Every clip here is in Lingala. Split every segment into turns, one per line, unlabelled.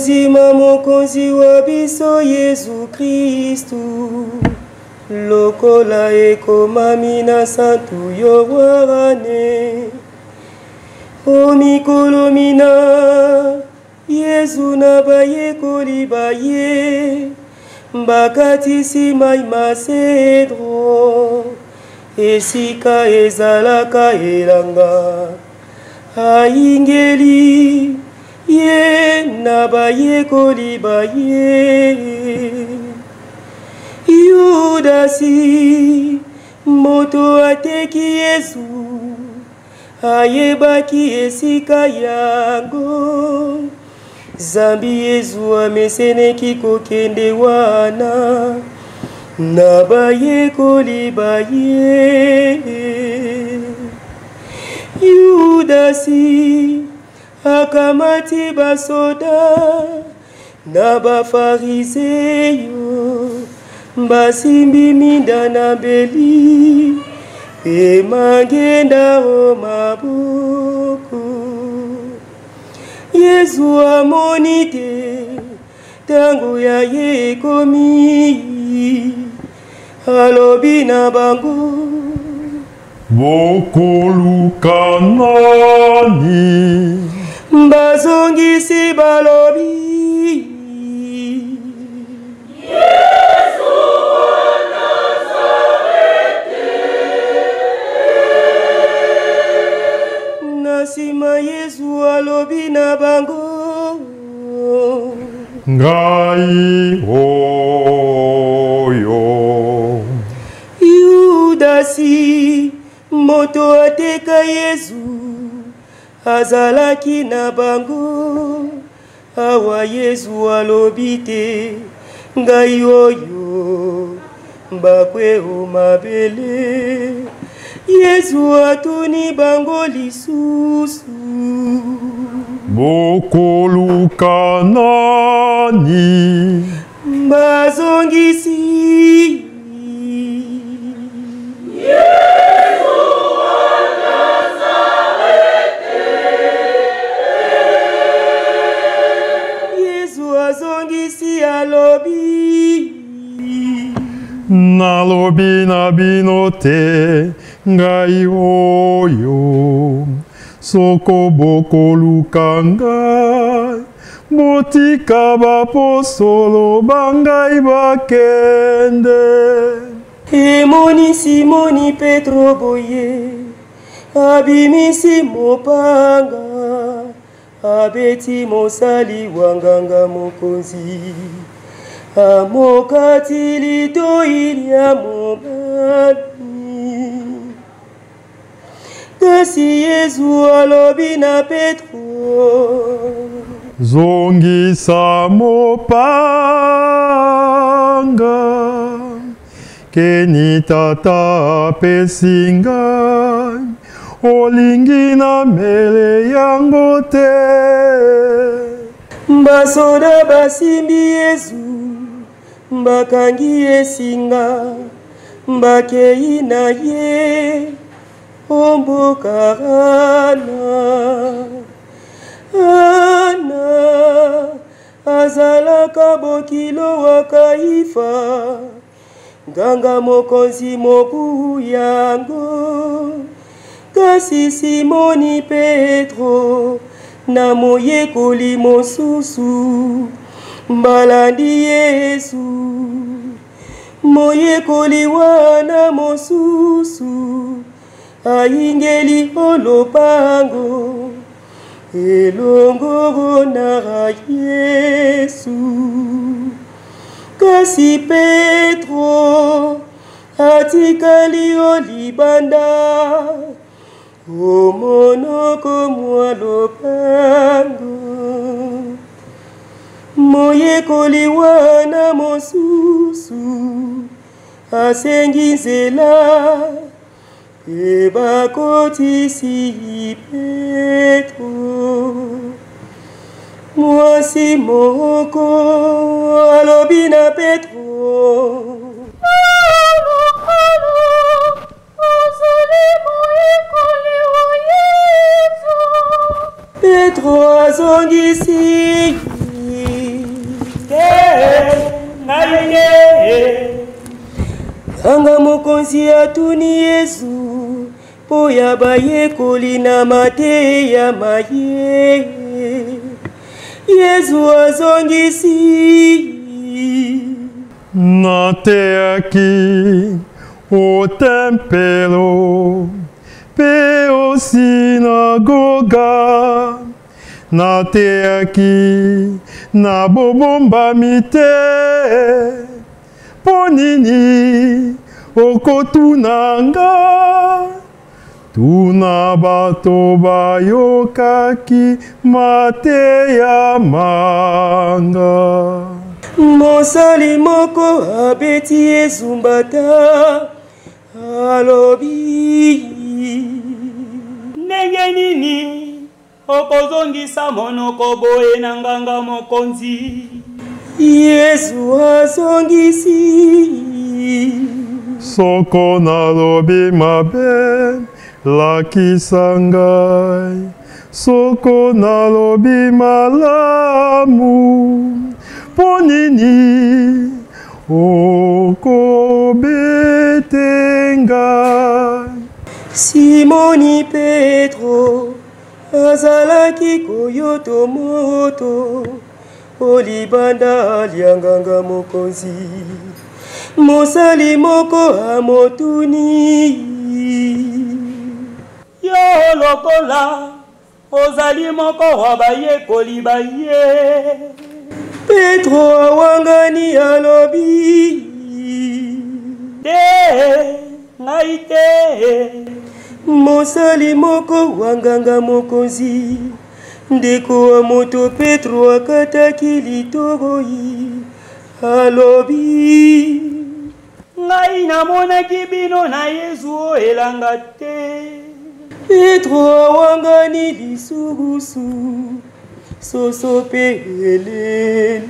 Bozima mokonzi wa biso Yesu Kristu lokola ekomami na santu yowarane omikolo mina Yesu na bayekoli baye bakatisi mai Masedro esika ezalaka elanga aingeli ye na bayekoli baye Yudasi moto ateki Yesu ayebaki esika yango zambi Yesu ameseneki kokende wana na bayekoli baye Yudasi akamati basoda na bafariseyo basimbi minda na beli emagenda o maboko Yesu amoni te tango ya ye ekomi alobi na bango
bokoluka nani
bazongisi balobi Yesu wa Nazareti nasima Yesu alobi na bango
ngai oyo
Yudasi moto ateka Yesu azalaki na bango awa Yesu alobi te ngai oyo bakwe o mabele Yesu atuni bango lisusu
bokoluka nani
bazongisi
nalobi na bino te ngai oyo soko bokoluka ngai botika baposolo bangai bakende
emoni Simoni Petro boye abimisi mopanga abeti mosali wanganga mokonzi amokati litoi ya mobali kasi Yesu alobi na Petro
zongisa mopanga keni tata apesi ngai olingi na mele yango te
basoda basimbi Yesu bakangi esinga bakei na ye omboka Ana azalaka bokilo wa Kaifa nganga mokonzi mobu yango kasi Simoni Petro na moyekoli mosusu balandi Yesu moyekoli wana mosusu aingeli olopango elongo na Yesu kasi Petro atikali olibanda omonoko mwa lopango moyekoli wana mosusu asengi nzela ebakotisi Petro mwasi moko alobi na Petro Petro azongisi anga mokonzi atuni Yesu po ya bayekoli na mateya maye. Yesu azongisi
nateyaki o tempelo pe o sinagoga, nateyaki na bobombami te, po nini okotunanga? Tuna bato bayokaki mateya manga.
Mosali moko abeti Yesu mbata alobi,
ndenge nini okozongisa monoko boye na nganga mokonzi?
Yesu azongisi,
soko nalobi mabe lakisa ngai, soko nalobi malamu, po nini okobete ngai?
Simoni Petro azalaki koyoto moto olibanda alianganga mokonzi. Mosali moko amotuni,
yo lokola ozali moko wa bayekoli baye.
Petro awangani alobi,
te ngai te.
mosali moko wanganga mokonzi. Ndeko wa moto Petro akataki litoroyi alobi,
ngai namonaki bino na Yesu elanga te.
Petro awangani lisurusu soso pe eleli.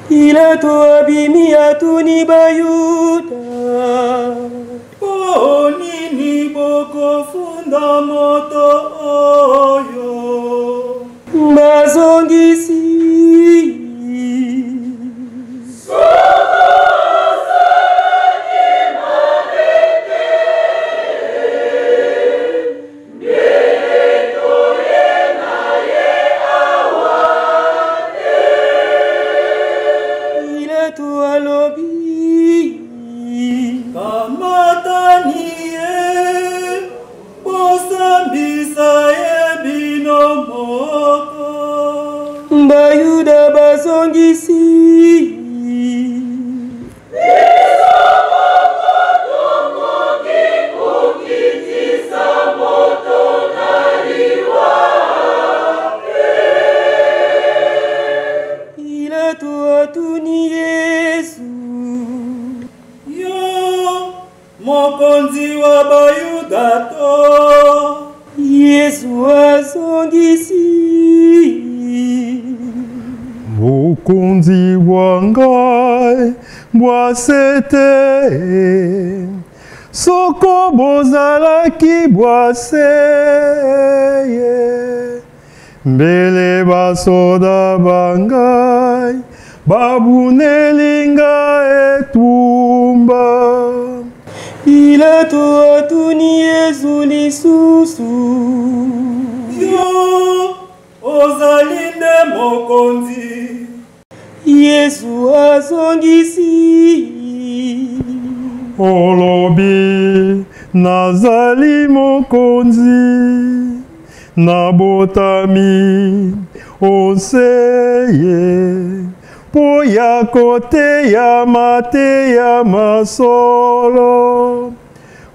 Pilato abimi atuni Bayuda,
po nini bokofunda moto oyo?
bazongisi Bayuda bazongisi Pilato atuni Yesu,
yo mokonzi wa Bayuda to?
Yesu azongisi,
mokonzi wa ngai bwasete, soko bozalaki bwaseye, mbele basoda bangai babuneli ngai etumba.
Pilato atuni Yesu lisusu,
yo ozali nde mokonzi?
Yesu azongisi,
olobi nazali mokonzi, nabotami oseye, po ya koteya mateya masolo,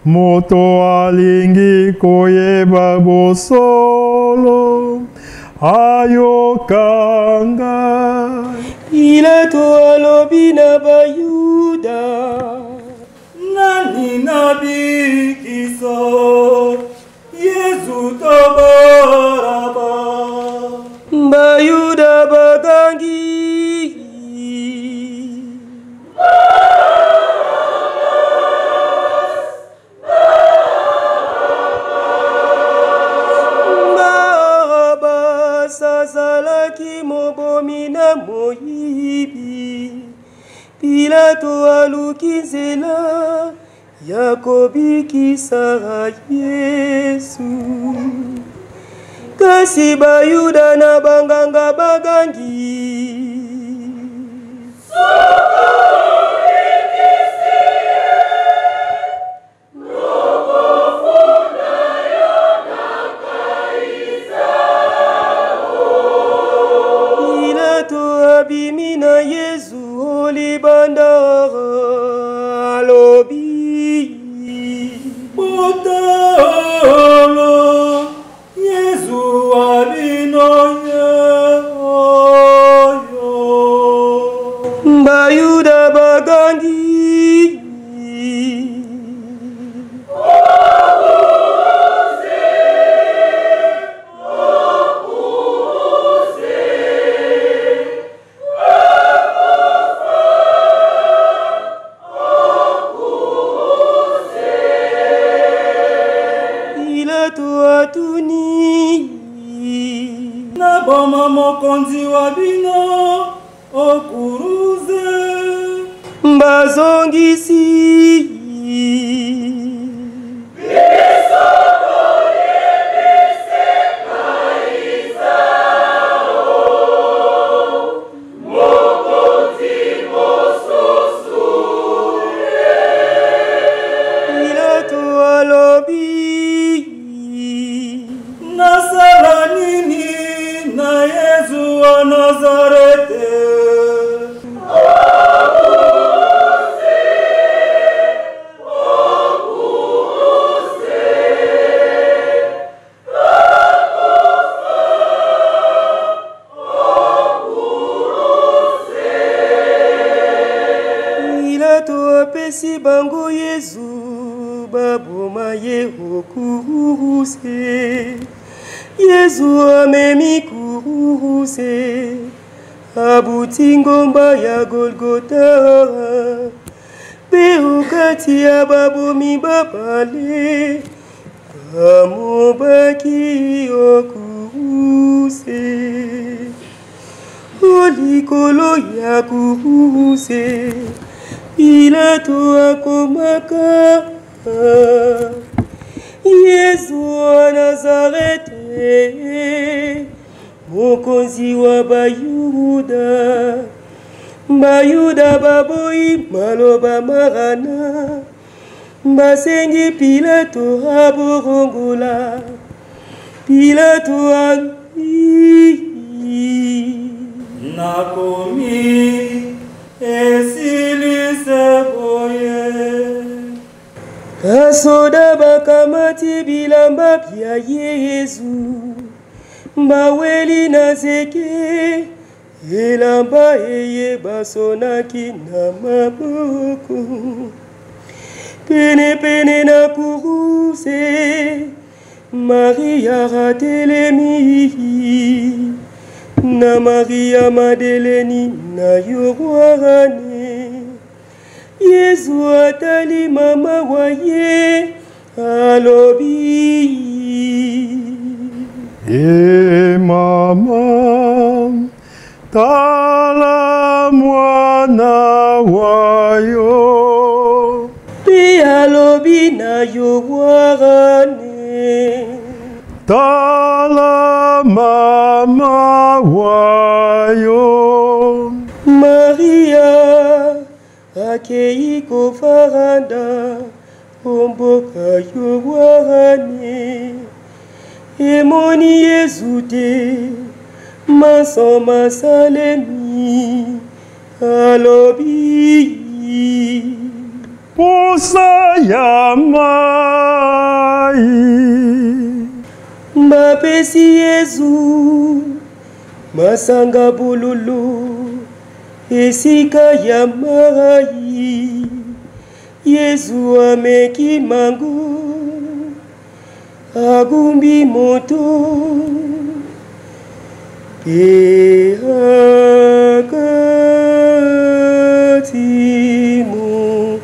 moto alingi koyeba bosolo ayokanga.
Pilato alobi na Bayuda,
nani nabikiso? Yesu to Baraba?
Bayuda bagangi Barabas azalaki mobomi na moyibi. Pilato aluki nzela ya kobikisa Yesu. Kasi bayuda na banganga bagangi abimina Yesu olibandara alobi
Botolo Yesu abinoye oyo
Bayuda bagangi
Boma mokonzi wa bino okuruze
mbazongisi Pilato alobi
nasala nini na Yesu wa Nazarete
Pilato apesi bango Yesu baboma ye okuruse Yesu amemi kuruse abuti ngomba ya Golgota pe okati ya babomi babale bamobaki okuruse olikolo ya kuruse Pilato akomaka Yesu wa Nazarete mokonzi wa Bayuda Bayuda baboyi maloba marana basengi Pilato aborongola Pilato ali
nakomi esilise boye
Basoda bakamati bilamba bya Yesu baweli na zeke elamba eye basonaki na maboko pene pene na kuruse Maria ratelemi na Maria Madeleni na yorwane Yesu atali mama waye alobi
mama tala mwana wayo
pi alobi na yorwane
tala mama wayo
Maria akei kofaranda omboka yorwane emoni Yesu te maso masalemi alobi
posa ya mai
bapesi Yesu masanga bululu esika ya mai Yesu ameki mango agumbi moto pe akati mo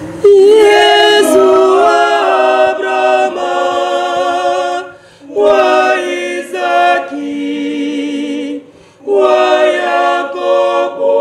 Yesu wa Abrahama, wa Isaki, wa Yakobo.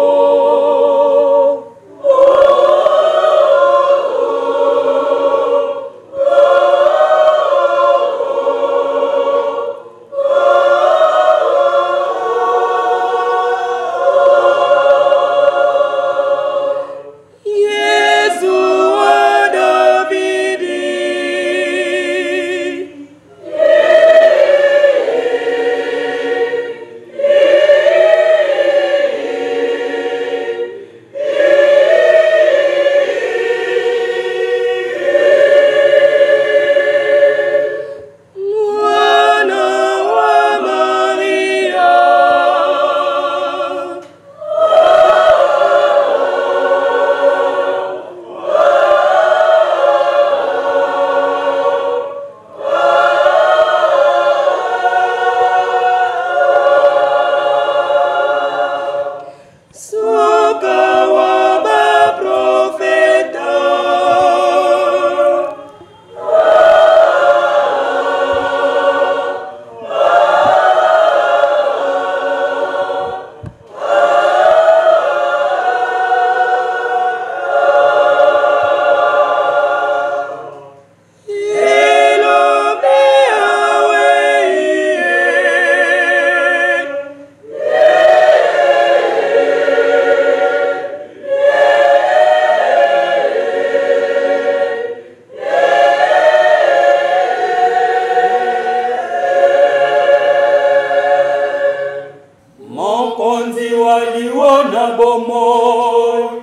Mokonzi waliona bomoi,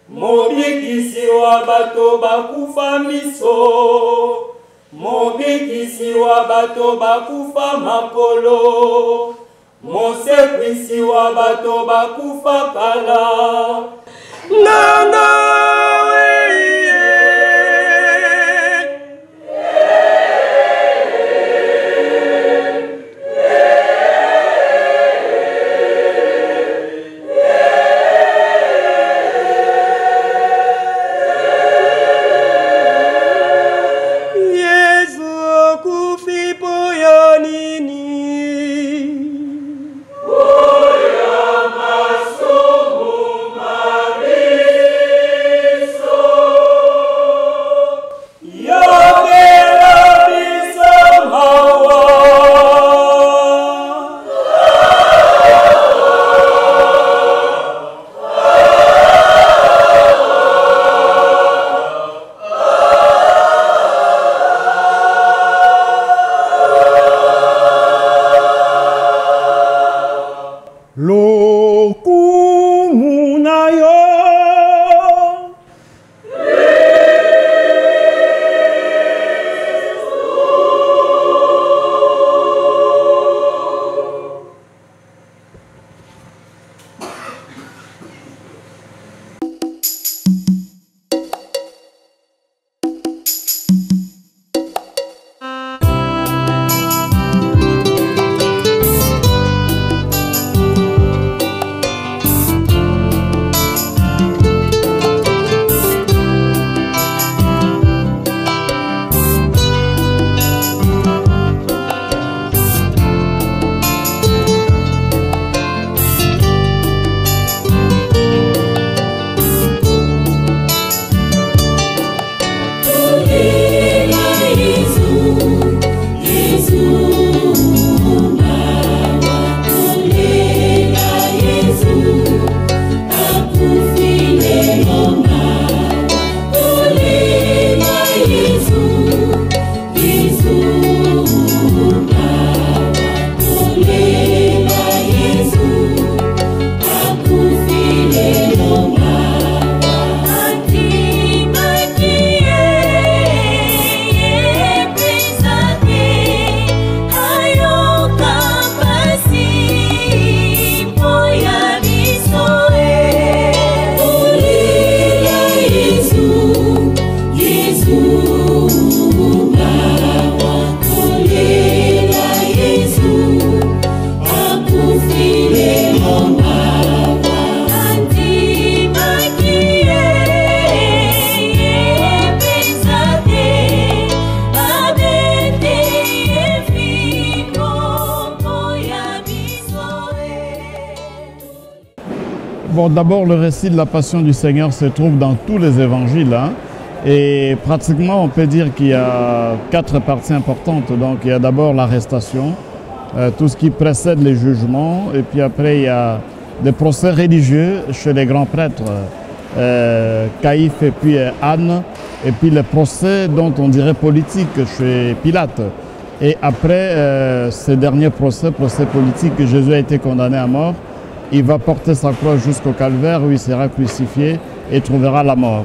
mobikisi wa bato bakufa miso, mobikisi wa bato bakufa makolo, mosekwisi wa bato bakufa kala. Nanga
Bon, d'abord, le récit de la Passion du Seigneur se trouve dans tous les évangiles. Hein, et pratiquement, on peut dire qu'il y a 4 parties importantes. Donc, il y a d'abord l'arrestation, tout ce qui précède les jugements. Et puis après, il y a des procès religieux chez les grands prêtres, Caïphe et puis Anne. Et puis les procès dont on dirait politiques chez Pilate. Et après ces derniers procès politiques, que Jésus a été condamné à mort, il va porter sa croix jusqu'au calvaire où il sera crucifié et trouvera la mort.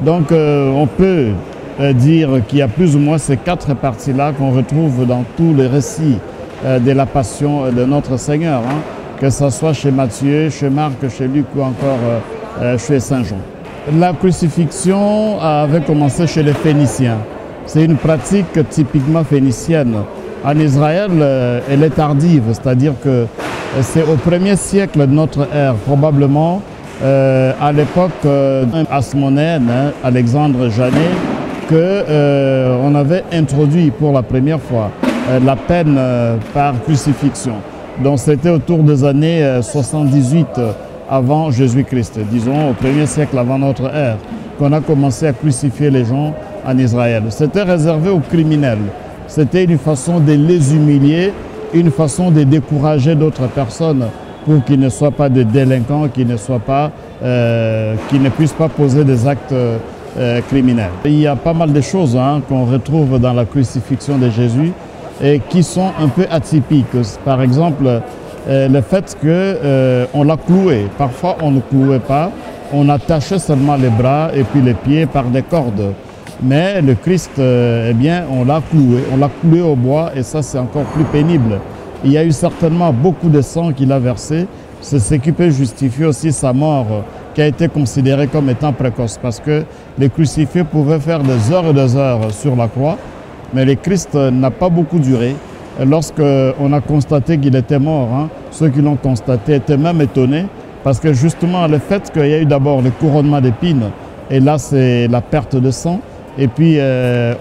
Donc on peut dire qu'il y a plus ou moins ces 4 parties-là qu'on retrouve dans tous les récits de la Passion de notre Seigneur, hein, que ce soit chez Matthieu, chez Marc, chez Luc ou encore chez Saint Jean. La crucifixion avait commencé chez les Phéniciens. C'est une pratique typiquement phénicienne. En Israël, elle est tardive, c'est-à-dire que c'est au 1er siècle de notre ère, probablement à l'époque hasmonéenne, hein, Alexandre Janet, qu'on avait introduit pour la première fois la peine par crucifixion. Donc c'était autour des années 78 avant Jésus-Christ, disons au 1er siècle avant notre ère, qu'on a commencé à crucifier les gens en Israël. C'était réservé aux criminels. C'était une façon de les humilier, une façon de décourager d'autres personnes pour qu'ils ne soient pas des délinquants, qu'ils ne puissent pas poser des actes criminels. Il y a pas mal de choses qu'on retrouve dans la crucifixion de Jésus et qui sont un peu atypiques. Par exemple, le fait qu'on l'a cloué. Parfois, on ne clouait pas. On attachait seulement les bras et puis les pieds par des cordes. Mais le Christ, eh bien, on l'a cloué au bois et ça, c'est encore plus pénible. Il y a eu certainement beaucoup de sang qu'il a versé. C'est ce qui peut justifier aussi sa mort, qui a été considérée comme étant précoce, parce que les crucifiés pouvaient faire des heures et des heures sur la croix, mais le Christ n'a pas beaucoup duré. Lorsqu'on a constaté qu'il était mort, hein, ceux qui l'ont constaté étaient même étonnés, parce que justement le fait qu'il y a eu d'abord le couronnement d'épines, et là c'est la perte de sang, et puis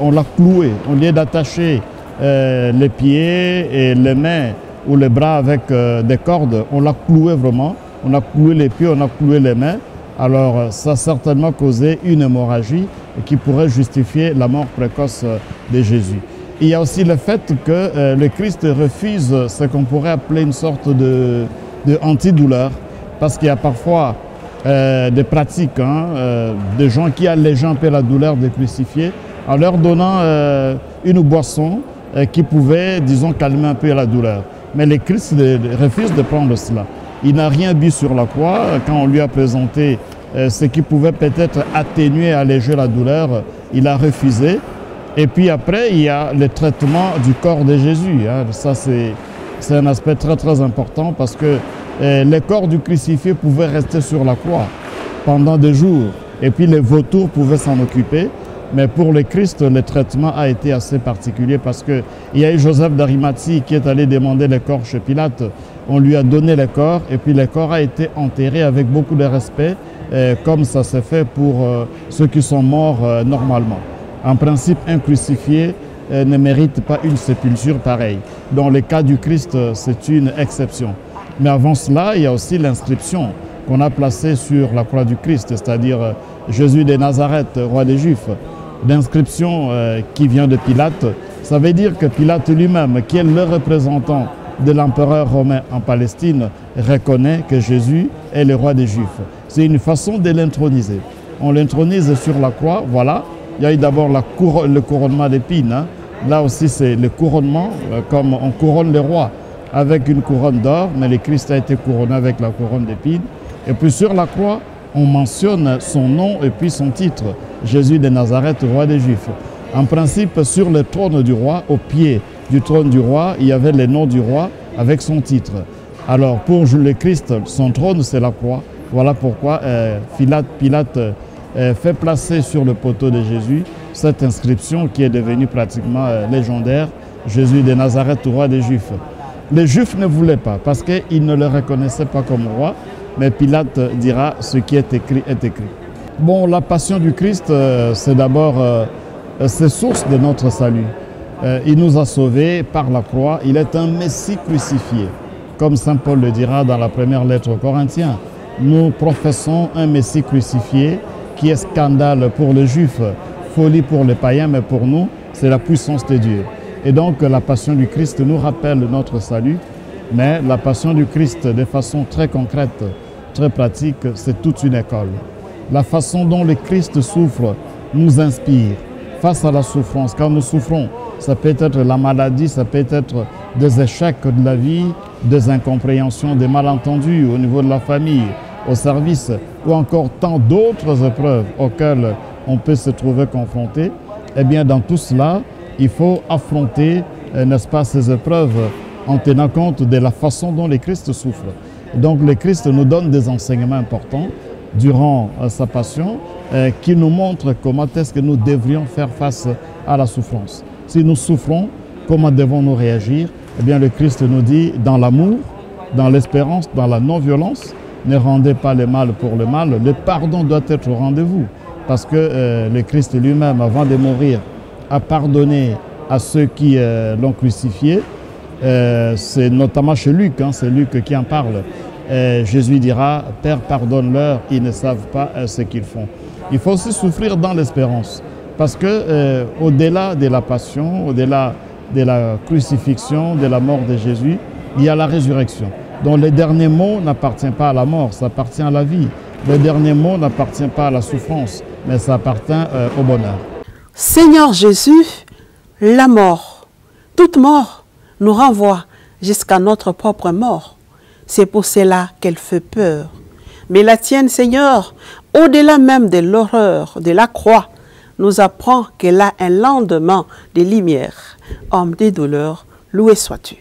on l'a cloué, au lieu d'attacher les pieds et les mains ou les bras avec des cordes, on l'a cloué vraiment, on a cloué les pieds, on a cloué les mains. Alors ça a certainement causé une hémorragie qui pourrait justifier la mort précoce de Jésus. Il y a aussi le fait que le Christ refuse ce qu'on pourrait appeler une sorte de antidouleur, parce qu'il y a parfois des pratiques, de gens qui allégeaient un peu la douleur des crucifiés en leur donnant une boisson qui pouvait, disons, calmer un peu la douleur. Mais le Christ refuse de prendre cela. Il n'a rien bu sur la croix. Quand on lui a présenté ce qui pouvait peut-être atténuer, alléger la douleur, il a refusé. Et puis après, il y a le traitement du corps de Jésus. Ça, c'est un aspect très très important parce que les corps du crucifié pouvaient rester sur la croix pendant des jours. Et puis les vautours pouvaient s'en occuper. Mais pour le Christ, le traitement a été assez particulier parce qu'il y a eu Joseph d'Arimathie qui est allé demander les corps chez Pilate. On lui a donné les corps et puis le corps a été enterré avec beaucoup de respect, comme ça s'est fait pour ceux qui sont morts normalement. En principe, un crucifié ne mérite pas une sépulture pareille. Dans le cas du Christ, c'est une exception. Mais avant cela, il y a aussi l'inscription qu'on a placée sur la croix du Christ, c'est-à-dire Jésus de Nazareth, roi des Juifs. L'inscription qui vient de Pilate, ça veut dire que Pilate lui-même, qui est le représentant de l'empereur romain en Palestine, reconnaît que Jésus est le roi des Juifs. C'est une façon de l'introniser. On l'intronise sur la croix, voilà. Il y a eu d'abord le couronnement d'épines. Là aussi, c'est le couronnement, comme on couronne le roi avec une couronne d'or, mais le Christ a été couronné avec la couronne d'épines. Et puis sur la croix, on mentionne son nom et puis son titre, Jésus de Nazareth, roi des Juifs. En principe, sur le trône du roi, au pied du trône du roi, il y avait le nom du roi avec son titre. Alors pour le Christ, son trône, c'est la croix. Voilà pourquoi Pilate fait placer sur le poteau de Jésus cette inscription qui est devenue pratiquement légendaire, Jésus de Nazareth, roi des Juifs. Les Juifs ne voulaient pas parce qu'ils ne le reconnaissaient pas comme roi. Mais Pilate dira ce qui est écrit est écrit. Bon, la passion du Christ, c'est d'abord c'est source de notre salut. Il nous a sauvés par la croix. Il est un Messie crucifié. Comme saint Paul le dira dans la première lettre aux Corinthiens. nous professons un Messie crucifié qui est scandale pour les Juifs, folie pour les païens, mais pour nous, c'est la puissance de Dieu. Et donc la passion du Christ nous rappelle notre salut, mais la passion du Christ de façon très concrète, très pratique, c'est toute une école. La façon dont le Christ souffre nous inspire face à la souffrance. Quand nous souffrons, ça peut être la maladie, ça peut être des échecs de la vie, des incompréhensions, des malentendus au niveau de la famille, au service, ou encore tant d'autres épreuves auxquelles on peut se trouver confronté. Eh bien, dans tout cela, il faut affronter, n'est-ce pas, ces épreuves en tenant compte de la façon dont le Christ souffre. Donc, le Christ nous donne des enseignements importants durant sa passion qui nous montrent comment est-ce que nous devrions faire face à la souffrance. Si nous souffrons, comment devons-nous réagir? Eh bien, le Christ nous dit, dans l'amour, dans l'espérance, dans la non-violence, ne rendez pas le mal pour le mal. Le pardon doit être au rendez-vous. Parce que le Christ lui-même, avant de mourir, a pardonné à ceux qui l'ont crucifié. C'est notamment chez Luc, hein, c'est Luc qui en parle. Jésus dira, « Père, pardonne-leur, ils ne savent pas ce qu'ils font. » Il faut aussi souffrir dans l'espérance. Parce que au-delà de la passion, au-delà de la crucifixion, de la mort de Jésus, il y a la résurrection. Donc le dernier mot n'appartient pas à la mort, ça appartient à la vie. Le dernier mot n'appartient pas à la souffrance, mais ça appartient au bonheur.
Seigneur Jésus, la mort, toute mort nous renvoie jusqu'à notre propre mort. C'est pour cela qu'elle fait peur. Mais la tienne, Seigneur, au-delà même de l'horreur de la croix, nous apprend qu'elle a un lendemain de lumière. Homme des douleurs, loué sois-tu.